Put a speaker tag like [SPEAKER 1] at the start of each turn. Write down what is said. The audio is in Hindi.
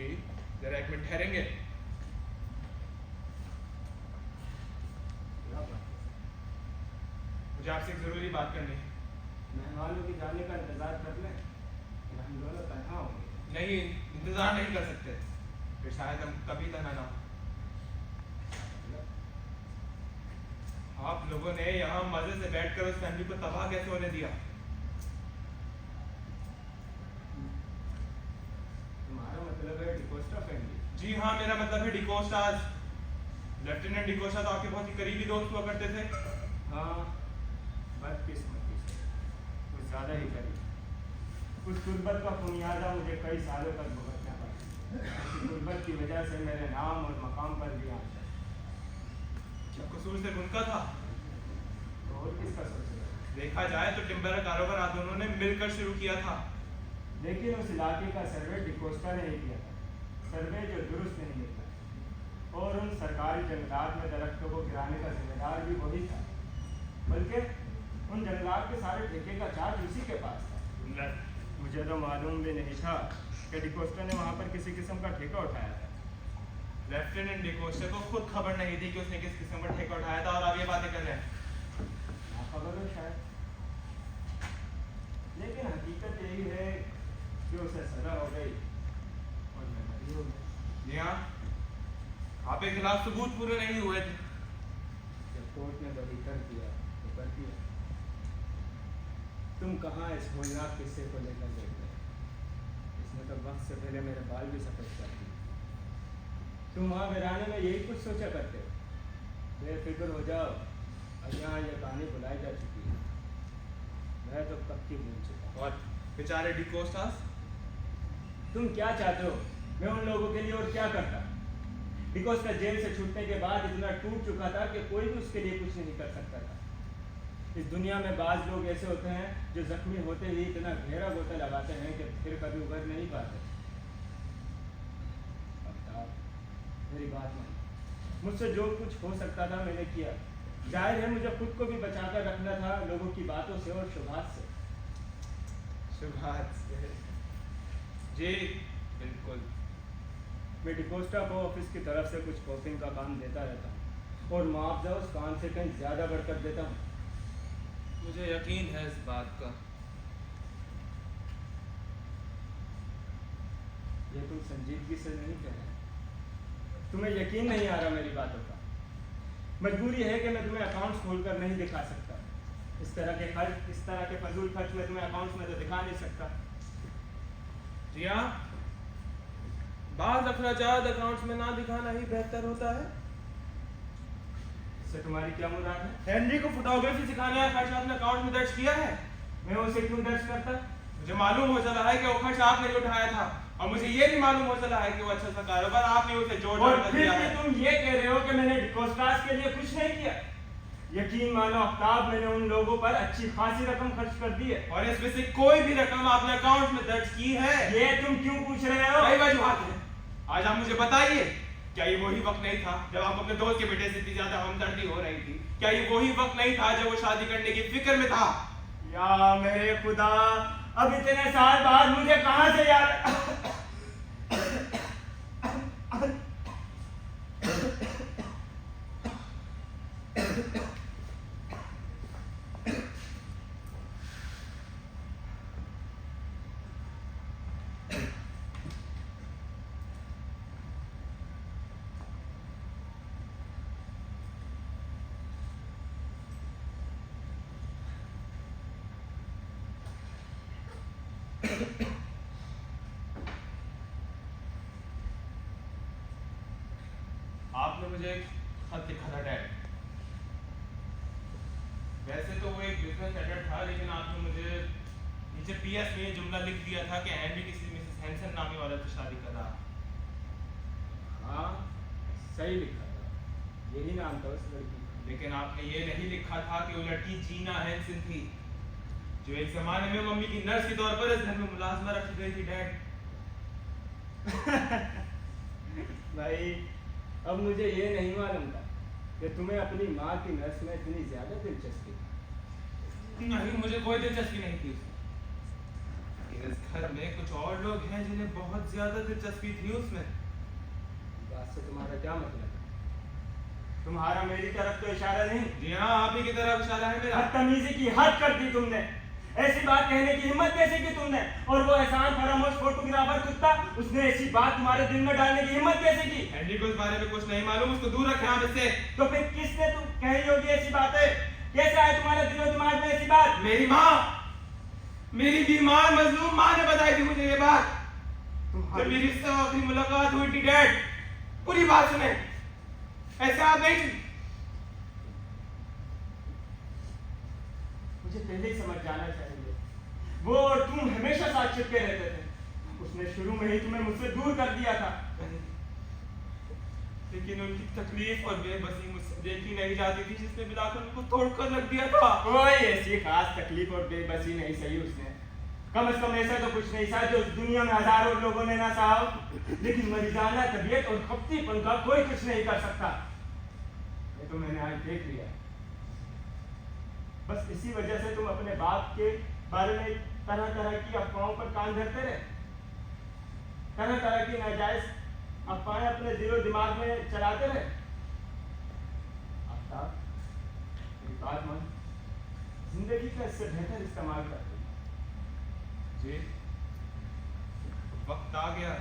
[SPEAKER 1] जी जरा एक मिनट ठहरेंगे। मुझे आपसे एक जरूरी बात करनी है।
[SPEAKER 2] मेहमानों के जाने का इंतजार कर लें, फिर हम दोनों तन्हा होंगे।
[SPEAKER 1] नहीं, इंतजार नहीं कर सकते, फिर शायद हम कभी तन्हा ना हो। आप लोगों ने यहाँ मजे से बैठकर उस फैमिली को तबाह कैसे होने दिया?
[SPEAKER 2] तुम्हारा मतलब है डिकोस्टा फैमिली?
[SPEAKER 1] जी हाँ, मेरा मतलब है डिकोस्टास। लेफ्टिनेंट डिकोस्टा तो आपके बहुत ही करीबी दोस्त हुआ करते थे।
[SPEAKER 2] हाँ, बदकिस्मती से कुछ ज़्यादा ही करीब। उस गुर्बत का खुमियाजा मुझे कई सालों तक भुगतना पड़ा। उस गुर्बत की वजह से मेरे नाम और मकाम पर भी आंच है।
[SPEAKER 1] जब कसूर सिर्फ उनका था,
[SPEAKER 2] तो और किसका सोचेगा?
[SPEAKER 1] देखा जाए तो टिम्बर का कारोबार आप दोनों ने मिलकर शुरू किया था।
[SPEAKER 2] लेकिन उस इलाके का सर्वे डिकोस्टा ने ही किया था, सर्वे जो दुरुस्त नहीं निकला। और उन सरकारी जंगलात में दरख्तों को गिराने का जिम्मेदार भी वही था, बल्कि उन जंगलात के सारे ठेके का चार्ज उसी के पास था। मुझे तो मालूम भी नहीं था कि डिकोस्टा ने वहाँ पर किसी किस्म का ठेका उठाया था।
[SPEAKER 1] लेफ्टिनेंट डिकोस्टा को खुद खबर नहीं थी कि उसने किस किस्म का ठेका उठाया था, और आप ये बातें कर रहे हैं।
[SPEAKER 2] हाँ, खबर हो शायद, लेकिन हकीकत यही है कि उसे सजा हो गई और मैं बरी हो गया।
[SPEAKER 1] जी हाँ, आपके खिलाफ सबूत पूरे नहीं हुए थे।
[SPEAKER 2] जब कोर्ट ने बरी कर दिया तो कर दिया। तुम कहाँ इस होलनाक किस्से को लेकर बैठ गए? इसने तो वक्त से पहले मेरे बाल भी सफेद कर दिए। तुम वहाँ वीराने में यही कुछ सोचा करते हो? बेफिक्र हो जाओ, अब यहाँ ये कहानी बुलाई जा चुकी है। मैं तो कब की भूल चुका।
[SPEAKER 1] और बेचारे डिकोस्टास?
[SPEAKER 2] तुम क्या चाहते हो मैं उन लोगों के लिए और क्या करता? डिकोस्टा जेल से छूटने के बाद इतना टूट चुका था कि कोई भी उसके लिए कुछ नहीं कर सकता था। इस दुनिया में बाज लोग ऐसे होते हैं जो जख्मी होते ही इतना गहरा गोता लगाते हैं कि फिर कभी उभर नहीं पाते। मेरी बात मान, मुझसे जो कुछ हो सकता था मैंने किया। जाहिर है मुझे खुद को भी बचाकर रखना था लोगों की बातों से और शुभात से।
[SPEAKER 1] शुभात से? जी बिल्कुल।
[SPEAKER 2] मैं डिकोस्टा को ऑफिस की तरफ से कुछ कॉपिंग का काम देता रहता हूँ और मुआवजा उस काम से कहीं ज़्यादा बढ़कर देता हूँ।
[SPEAKER 1] मुझे यकीन है इस बात का।
[SPEAKER 2] ये तुम संजीदगी से नहीं कह रहे? तुम्हें यकीन नहीं आ रहा मेरी बातों का? मजबूरी है कि मैं तुम्हें अकाउंट्स खोलकर नहीं दिखा सकता। इस तरह के खर्च, इस तरह के फजूल खर्च में तुम्हें अकाउंट्स में तो दिखा नहीं सकता।
[SPEAKER 1] जी हाँ, बाद अखराजात अकाउंट्स में ना दिखाना ही बेहतर होता है।
[SPEAKER 2] इससे तुम्हारी क्या मुराद है?
[SPEAKER 1] हेनरी को फोटोग्राफी सिखाने का खर्च आपने अकाउंट में दर्ज किया है?
[SPEAKER 2] मैं उसे क्यों दर्ज करता?
[SPEAKER 1] मुझे मालूम हो चला है कि वो खर्च आपने ही उठाया था, और मुझे ये भी मालूम हो चला है कि वो अच्छा सा कारोबार आपने उसे जोड़
[SPEAKER 2] और
[SPEAKER 1] कर
[SPEAKER 2] फिर
[SPEAKER 1] दिया
[SPEAKER 2] भी
[SPEAKER 1] है।
[SPEAKER 2] तुम ये कह रहे हो कि मैंने डिकोस्टास के लिए कुछ नहीं किया? यकीन मानो आफ्ताब, मैंने उन लोगों पर अच्छी खासी रकम खर्च कर दी है।
[SPEAKER 1] और इसमें से कोई भी रकम आपने अकाउंट में दर्ज की है?
[SPEAKER 2] ये तुम क्यों पूछ रहे हो?
[SPEAKER 1] कई वजूहात हैं। आज आप मुझे बताइए, क्या ये वही वक्त नहीं था जब आप अपने दोस्त के बेटे से इतनी ज्यादा हमदर्दी हो रही थी? क्या ये वही वक्त नहीं था जब वो शादी करने की फिक्र में था?
[SPEAKER 2] या मेरे खुदा, अब इतने साल बाद मुझे कहां से याद?
[SPEAKER 1] आपने मुझे एक खत लिखा था डैड। वैसे तो वो एक बिजनेस लेटर था, लेकिन आपने मुझे नीचे पीएस में ये जुमला लिख दिया था कि हेनरी किसी मिसेस हैंसन नामी औरत से शादी कर रहा।
[SPEAKER 2] हाँ, सही लिखा था, यही नाम था उस लड़की का।
[SPEAKER 1] लेकिन आपने ये नहीं लिखा था कि वो लड़की जीना हैंसन थी, जो एक जमाने में मम्मी की नर्स के तौर पर इस घर में मुलाजमा रखी गई थी डैड।
[SPEAKER 2] भाई, अब मुझे ये नहीं मालूम था कि तुम्हें अपनी माँ की नर्स में इतनी ज्यादा दिलचस्पी थी।
[SPEAKER 1] नहीं, मुझे कोई दिलचस्पी नहीं थी उसमें। इस घर में कुछ और लोग हैं जिन्हें बहुत ज्यादा दिलचस्पी थी उसमें।
[SPEAKER 2] बात से तुम्हारा क्या मतलब है? तुम्हारा मेरी तरफ तो इशारा नहीं।
[SPEAKER 1] जी हाँ, आप ही की तरफ इशारा है मेरा।
[SPEAKER 2] बदतमीजी की हद कर दी तुमने। ऐसी बात कहने की हिम्मत कैसे की तुमने? और वो एहसान फरामोश फोटोग्राफर कुत्ता, उसने ऐसी बात तुम्हारे दिल में डालने की हिम्मत कैसे की?
[SPEAKER 1] एंडी को इस बारे में कुछ नहीं मालूम, उसको दूर रखें आप इससे।
[SPEAKER 2] तो फिर किसने तुम कही होगी ऐसी बातें? कैसे आए तुम्हारे दिलो दिमाग में ऐसी बात?
[SPEAKER 1] मेरी माँ, मेरी बीमार मजलूम माँ ने बताई थी मुझे ये बात। जब मेरी इससे आखिरी मुलाकात हुई थी डैड, पूरी बात सुने, ऐसे आप नहीं।
[SPEAKER 2] मुझे पहले ही समझ जाना चाहिए। वो और तुम हमेशा साथ चिपके रहते थे। उसने शुरू में ही तुम्हें मुझसे दूर कर दिया था।
[SPEAKER 1] लेकिन उनकी तकलीफ और बेबसी मुझसे देखी नहीं जाती थी, जिसने मिलाकर उनको तोड़कर रख दिया था।
[SPEAKER 2] कोई ऐसी खास तकलीफ और बेबसी नहीं सही उसने। कम से कम ऐसा तो कुछ नहीं सहा जो इस दुनिया में हजारों लोगों ने ना सहा हो। लेकिन मरीजाना तबीयत और खपतीपन का कोई कुछ नहीं कर सकता। ये तो मैंने आज देख लिया। बस इसी वजह से तुम अपने बाप के बारे में तरह तरह की अफवाहों पर कान धरते रहे। तरह तरह की नाजायज अफवाहें अपने दिलो दिमाग में चलाते रहे। आफ्ताब, मेरी बात मान, जिंदगी का इससे बेहतर इस्तेमाल कर।
[SPEAKER 1] जी, वक्त आ गया।